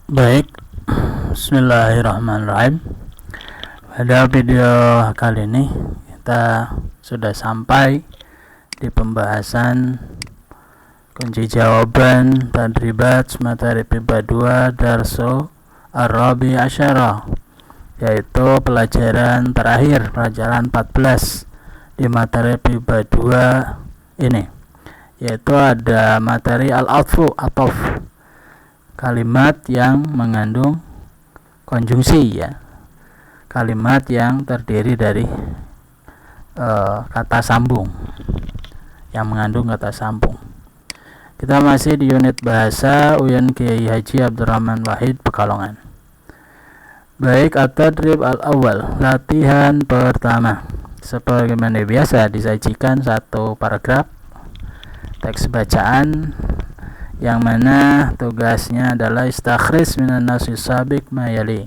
Baik, bismillahirrahmanirrahim. Pada video kali ini kita sudah sampai di pembahasan kunci jawaban tadribat materi PIPA 2 Darso Ar-Rabi Asyara, yaitu pelajaran terakhir, pelajaran 14 di materi PIPA 2 ini, yaitu ada materi al-atfu, atof, kalimat yang mengandung konjungsi, ya, kalimat yang terdiri dari kata sambung, yang mengandung kata sambung. Kita masih di unit bahasa UIN Kiai Haji Abdurrahman Wahid Pekalongan. Baik, at-tadrib al-awwal, latihan pertama. Sebagaimana biasa disajikan satu paragraf teks bacaan yang mana tugasnya adalah istakhrij minan nasis sabiq mayali,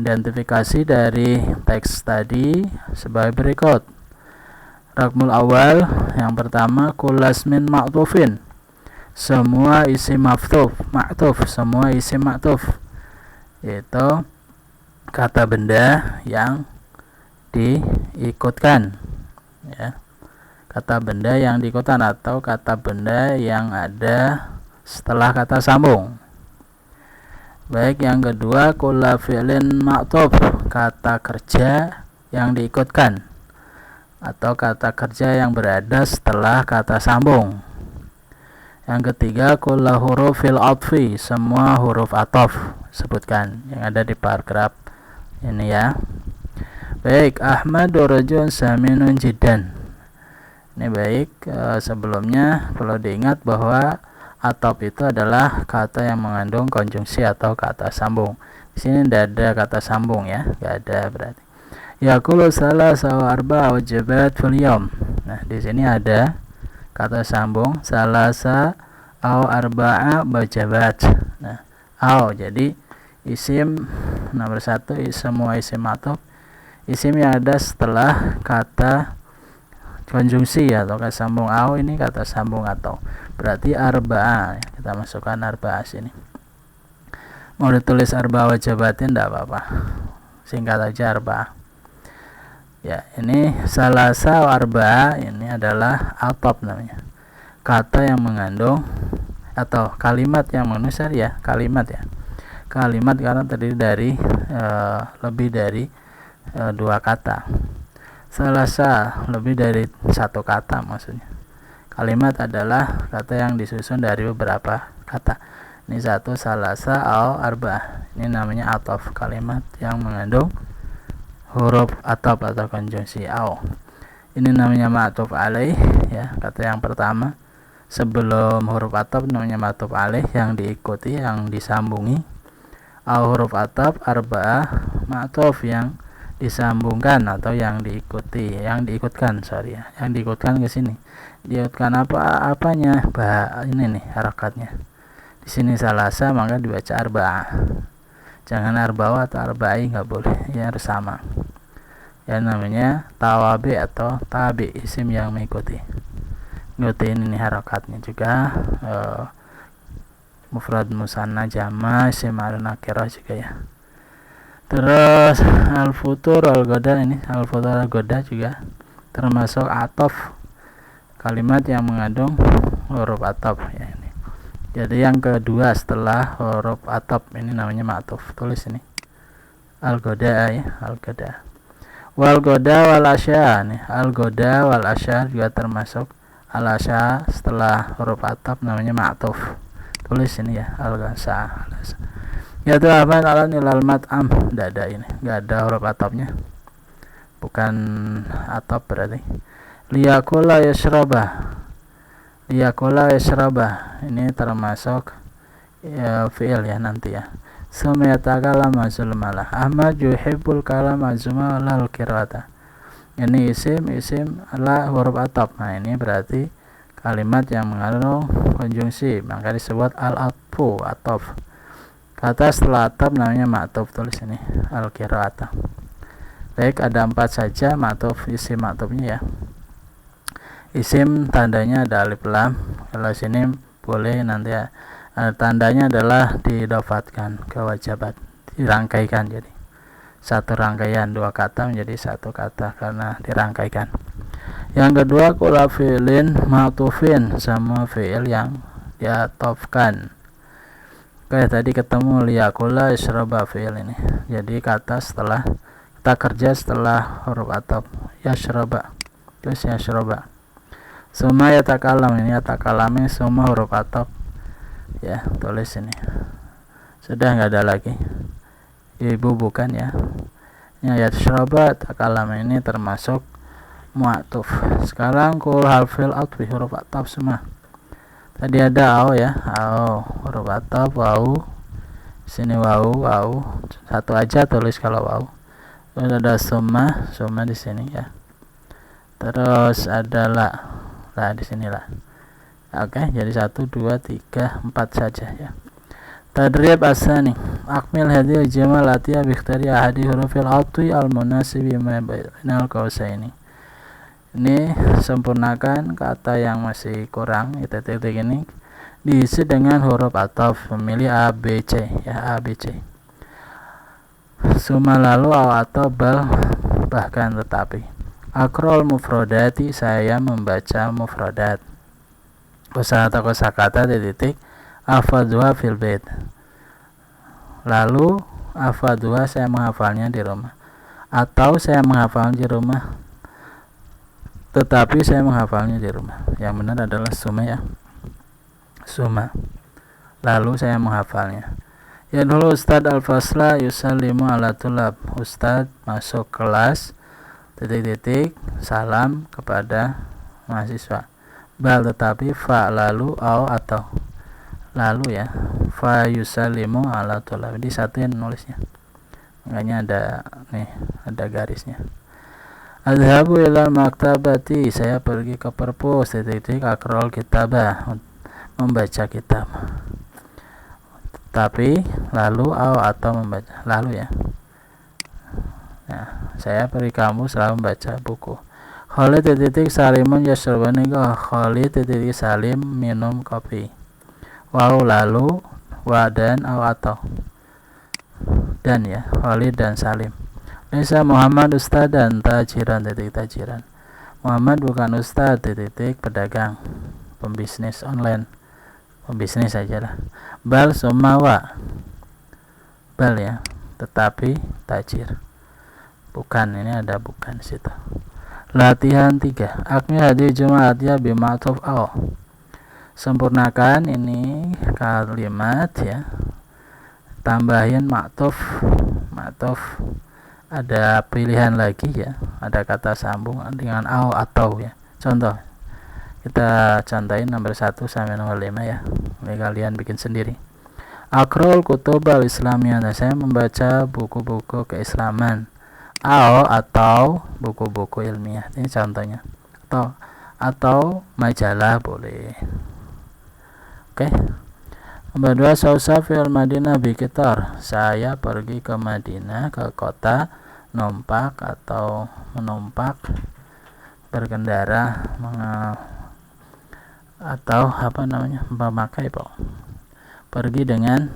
identifikasi dari teks tadi sebagai berikut. Rakmul awal, yang pertama, kulasmin ma'tufin, semua isi ma'tuf, semua isi ma'tuf, yaitu kata benda yang diikutkan, ya, kata benda yang diikutkan atau kata benda yang ada setelah kata sambung. Baik, yang kedua, kulla fi'lin ma'tuf, kata kerja yang diikutkan atau kata kerja yang berada setelah kata sambung. Yang ketiga, kulla hurufil atfi, semua huruf atof, sebutkan yang ada di paragraf ini, ya. Baik, Ahmadu rajulun saminun jiddan. Ini baik, sebelumnya perlu diingat bahwa atop itu adalah kata yang mengandung konjungsi atau kata sambung. Di sini tidak ada kata sambung, ya, nggak ada berarti. Yaqulu salasa wa arba'a wajibat fil yawm. Nah, di sini ada kata sambung salasa au arba'a wajibat. Nah, au jadi isim nomor 1, semua isim atop, isim yang ada setelah kata konjungsi atau kata sambung. Au ini kata sambung atau berarti arba'a, kita masukkan arba'a sini. Mau ditulis arba'a wajibatin tidak apa-apa, singkat aja arba'a. Ya, ini salasa wa arba'a, ini adalah atop namanya, kata yang mengandung atau kalimat yang mengandung, ya, kalimat, ya, kalimat karena terdiri dari lebih dari dua kata. Salasa lebih dari satu kata, maksudnya kalimat adalah kata yang disusun dari beberapa kata. Ini satu, salasa au arba, ini namanya atof, kalimat yang mengandung huruf atof atau konjungsi au. Ini namanya ma'tuf alaih, ya, kata yang pertama sebelum huruf atof namanya ma'tuf alaih, yang diikuti, yang disambungi. Au huruf atof, arba'ah ma'tuf, yang disambungkan atau yang diikuti, yang diikutkan, ya, yang diikutkan ke sini. Diikutkan apanya? Ini nih harakatnya. Di sini salasa maka dibaca arba'ah. Jangan arbawa atau arba'i, nggak boleh, ya, harus sama. Ya, namanya tawabi atau tabi, isim yang mengikuti. Ngikutin ini harakatnya juga. Mufrad musanna jama, isim al-nakirah juga, ya. Terus al-futur al-goda, ini al-futur al-goda juga termasuk atof, kalimat yang mengandung huruf atof, ya, ini. Jadi yang kedua setelah huruf atof ini namanya ma'tuf. Tulis ini al-goda, ya, al-goda. Wal goda wal asya, nih, al-goda wal asya juga termasuk al-asya setelah huruf atof namanya ma'tuf. Tulis ini, ya, al-gasa. Ya, itu apa? Alan ilal mat'am, tidak ada, ini nggak ada huruf atopnya, bukan atop berarti. Liyakula yashrabah, liyakula yashrabah, ini termasuk, ya, fi'il, ya, nanti, ya. Sumyatakala mazulmalah, Ahmad yuhibbul kalama zumalal kirata, ini isim ala huruf atop. Nah, ini berarti kalimat yang mengandung konjungsi, maka disebut al-atfu, atof. Kata setelah atop namanya ma'tuf, tulis ini al-qira'ata. Baik, ada 4 saja ma'tuf, isim ma'tufnya, ya. Isim tandanya ada alif lam, kalau sini boleh nanti Tandanya adalah didofatkan ke wajabat, dirangkaikan, jadi satu rangkaian dua kata menjadi satu kata karena dirangkaikan. Yang kedua kula fi'lin ma'tufin, sama fi'il yang diatofkan. Kayak tadi ketemu liyakula isyraba fi'il ini. Jadi kata setelah kita kerja setelah huruf ataf yasyraba, terus yasyraba. Suma yatakalam, ini yatakalami semua huruf ataf ya, tulis ini. Sudah nggak ada lagi. Ibu bukan ya. Yasyraba takalam ini termasuk mu'atuf. Sekarang kul harfil atfi, huruf ataf semua. Tadi ada au ya, au huruf ataf, wau. Sini wau, wau. Satu aja tulis kalau wau. Terus ada summa, summa di sini ya. Terus ada la, la di sini lah. Oke, jadi 1 2 3 4 saja ya. Tadrib asani. Akmil hadhihi jamal atiya bi ikhtari ahadi hurufil atfi al munasibi ma bainal qausaini. Ini sempurnakan kata yang masih kurang, titik ini diisi dengan huruf ataf, memilih A B C ya, A B C. Suma lalu atau bal, bahkan tetapi. Akrol mufrodati, saya membaca mufrodat. Kosakata titik afadwa fil bait. Lalu afadwa, saya menghafalnya di rumah, atau saya menghafalnya di rumah tetapi saya menghafalnya di rumah. Yang benar adalah suma ya, suma. Lalu saya menghafalnya. Ya dulu Ustadz al-fasla yusallimu ala tulab. Ustadz masuk kelas titik salam kepada mahasiswa. Bal, tetapi fa, lalu au atau lalu ya, fa yusallimu ala tulab. Di satuin nulisnya, makanya ada nih, ada garisnya. Adhabu ila maktabati, saya pergi ke perpus titik akrol kitabah, membaca kitab. Tapi lalu au atau membaca, lalu ya. Nah, saya pergi kampus selalu membaca buku. Khalid titik salimun yashrabani, Khalid titik salim minum kopi. Wau lalu, wa dan au atau dan ya, Khalid dan Salim. Laisa Muhammad ustad dan tajiran titik tajiran. Muhammad bukan ustad titik pedagang, pembisnis online, pembisnis saja lah. Bal sumawa, bal ya, tetapi tajir. Bukan, ini ada bukan situ. Latihan 3. Akmil hadhihi jumlatiyah bi ma'tuf au. Sempurnakan ini kalimat ya. Tambahin ma'tuf, ma'tuf. Ada pilihan lagi ya, ada kata sambung dengan au atau ya. Contoh, kita contohin nomor 1 sampai nomor 5 ya. Ini kalian bikin sendiri. Akrol kutubal islamiyah, saya membaca buku-buku keislaman. Au atau buku-buku ilmiah, ini contohnya. Atau majalah boleh. Oke. Nomor 2, sausafil Madinah bikitar, saya pergi ke Madinah, ke kota, numpak atau menumpak, berkendara, atau apa namanya, memakai pergi dengan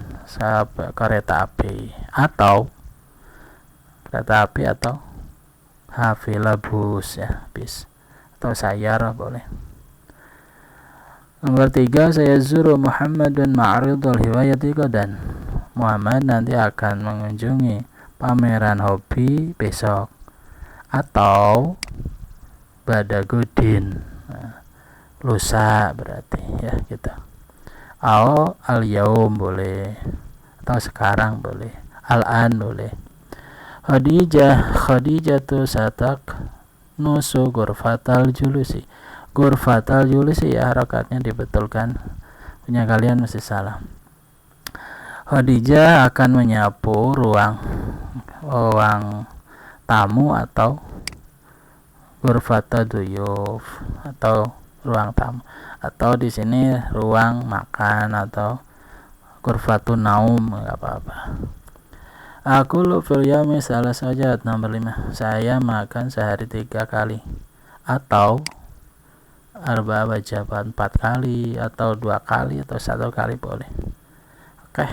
kereta api atau kereta api atau hafila bus ya, bis atau sayar boleh. Nomor 3, saya zuru Muhammadun ma'ridul hiwayati dan Muhammad nanti akan mengunjungi pameran hobi besok atau badagudin, lusa berarti ya gitu. Au al-yaum boleh, atau sekarang boleh, al-an boleh. Khadijah tu satak nusu gurfatal julusi. Gurfatal julusi ya, harakatnya dibetulkan, punya kalian masih salah. Khadijah akan menyapu ruang tamu atau gurfata duyuf atau ruang tamu, atau di sini ruang makan atau gurfatun naum, enggak apa-apa. Aku fil yami salah saja. Nomor 5, saya makan sehari 3 kali atau arba wajabat 4 kali atau 2 kali atau 1 kali boleh. Oke,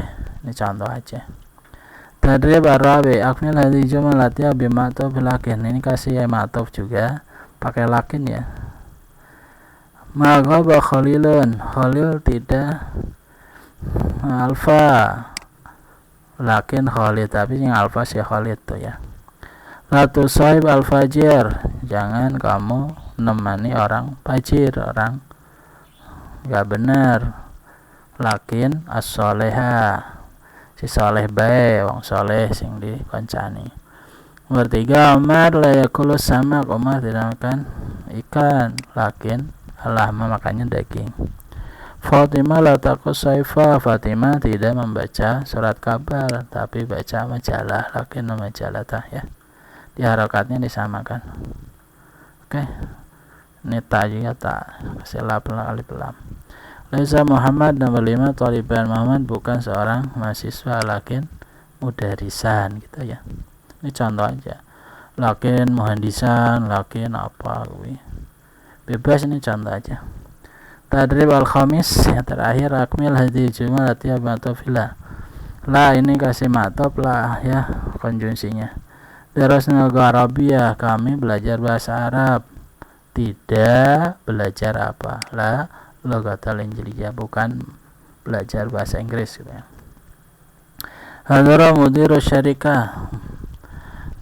ini contoh aja. Tadrib arabi akmil hadhihi jumalati bi ma'tuf lakin. Ini kasih ma'tuf juga pakai lakin ya. Ma ghaba Khalilun, Khalil tidak alfa, lakin Khalid, tapi yang alfa si Khalid tuh ya. La tusaib al-fajir, jangan kamu nemani orang fajir, orang gak benar. Lakin as-soleha, si soleh bae, wong soleh sing dikoncani. Nomor 3, Umar la yakulu samak, Umar tidak makan ikan, lakin Allahumma makannya daging. Fatimah la taqus saifa, Fatimah tidak membaca surat kabar tapi baca majalah, lakin majalah ya. Di harokatnya disamakan. Oke. Ini ta juga tak kasih alif lam. Laisa Muhammad nomor 5, Taliban Muhammad bukan seorang mahasiswa, lakin mudarisan gitu ya. Ini contoh aja. Lakin muhandisan, lakin apa gue. Bebas, ini contoh aja. Tadrib al-khamis yang terakhir, akmil hadhihi jumalati ma'tufillah. La ini kasih ma'tuf lah ya konjungsinya. Darasna Arabiyah, kami belajar bahasa Arab. Tidak belajar apa? La lughatal injiliyah, bukan belajar bahasa Inggris gitu ya. Hadara mudiru syarikah,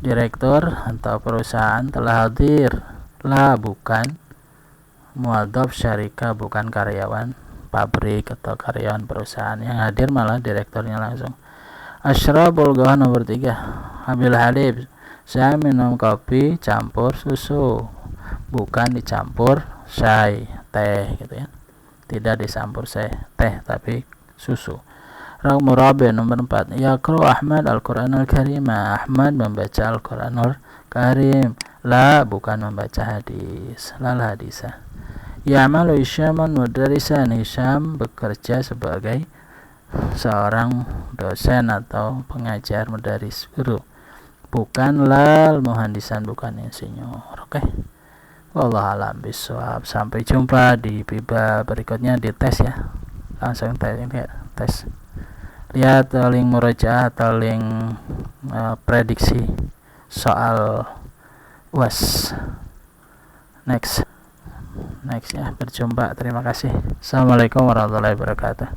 direktur atau perusahaan telah hadir. La bukan muadzab syarikah, bukan karyawan pabrik atau karyawan perusahaan. Yang hadir malah direkturnya langsung. Asyrabul gohan nomor 3, Habil halib, saya minum kopi campur susu, bukan dicampur syai, teh gitu ya. Tidak dicampur teh tapi susu. Nomor rabi nomor 4, Yaqra Ahmad Al-Qur'an Al-Karim, Ahmad membaca Al-Qur'anul Karim. La bukan membaca hadis, lal hadisah. Ya'malu Hisyaman mudarisan, Hisyam bekerja sebagai seorang dosen atau pengajar, mudaris, guru, bukan lal muhandisan, bukan insinyur. Oke. Wallahu a'lam bishawab. Sampai jumpa di piba berikutnya di tes ya. Langsung tes. Lihat link murojaah atau link prediksi soal UAS. Next ya, berjumpa. Terima kasih. Assalamualaikum warahmatullahi wabarakatuh.